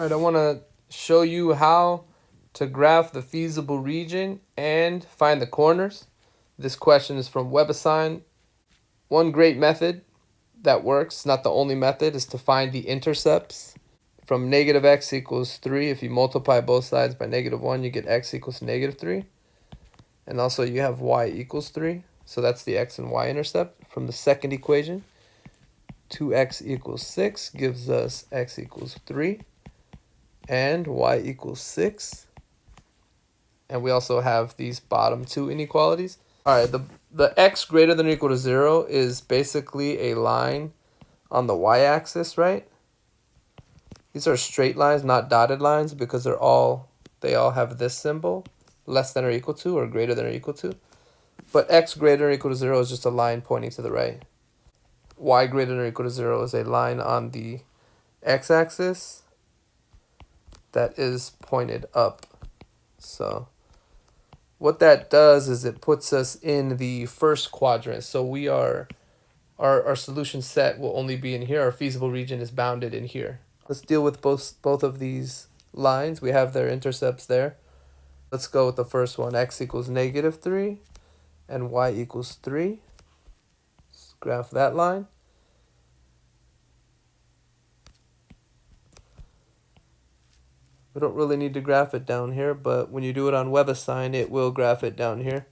All right, I want to show you how to graph the feasible region and find the corners. This question is from WebAssign. One great method that works, not the only method, is to find the intercepts. From negative x equals 3, if you multiply both sides by -1, you get x equals -3. And also you have y equals 3. So that's the x and y intercept. From the second equation, 2x equals 6 gives us x equals 3. And y equals 6. And we also have these bottom two inequalities. All right, the x greater than or equal to 0 is basically a line on the y-axis, right? These are straight lines, not dotted lines, because they all have this symbol, less than or equal to or greater than or equal to. But x greater than or equal to 0 is just a line pointing to the right. Y greater than or equal to 0 is a line on the x-axis that is pointed up. So what that does is it puts us in the first quadrant. So we are, our solution set will only be in here. Our feasible region is bounded in here. Let's deal with both of these lines. We have their intercepts there. Let's go with the first one. X equals -3 and y equals 3. Let's graph that line. We don't really need to graph it down here, but when you do it on WebAssign, it will graph it down here.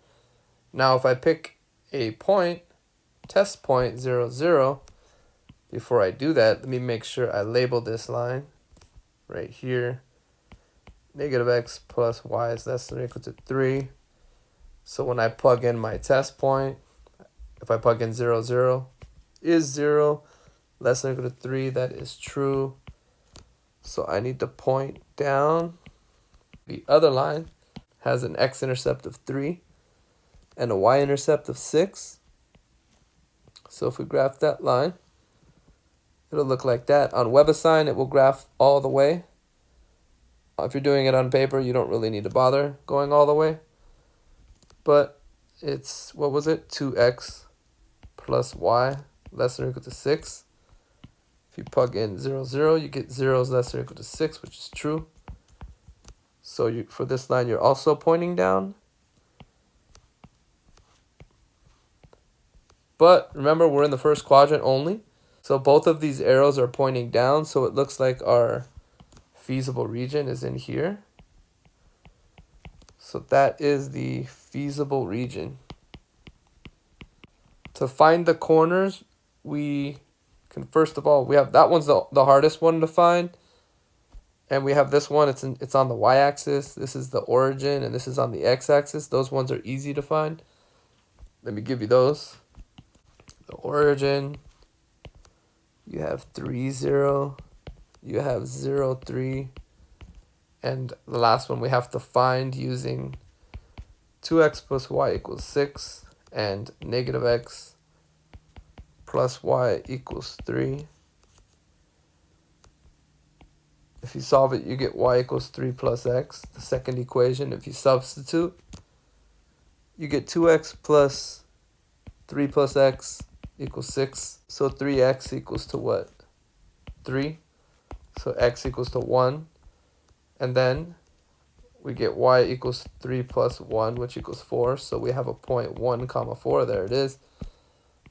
Now, if I pick a point, test point 0, 0, before I do that, let me make sure I label this line right here. -x plus y is less than or equal to 3. So when I plug in my test point, if I plug in 0, 0 is 0, less than or equal to 3, that is true. So I need to point down. The other line has an x-intercept of 3 and a y-intercept of 6. So if we graph that line, it'll look like that. On WebAssign, it will graph all the way. If you're doing it on paper, you don't really need to bother going all the way. But it's, what was it? 2x plus y less than or equal to 6. If you plug in 0, 0, you get 0 is less than or equal to 6, which is true. So for this line, you're also pointing down. But remember, we're in the first quadrant only. So both of these arrows are pointing down. So it looks like our feasible region is in here. So that is the feasible region. To find the corners, we can, first of all, we have that one's the hardest one to find. And we have this one, it's on the y-axis. This is the origin, and this is on the x-axis. Those ones are easy to find. Let me give you those. The origin, you have 3, 0. You have 0, 3. And the last one we have to find using 2x plus y equals 6 and -x plus y equals 3. If you solve it, you get y equals 3 plus x. The second equation, if you substitute, you get 2x plus 3 plus x equals 6. So 3x equals to what? 3. So x equals to 1. And then we get y equals 3 plus 1, which equals 4. So we have a point 1, comma 4. There it is.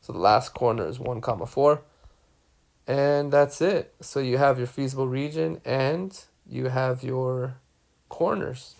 So the last corner is 1, comma 4. And that's it. So you have your feasible region and you have your corners.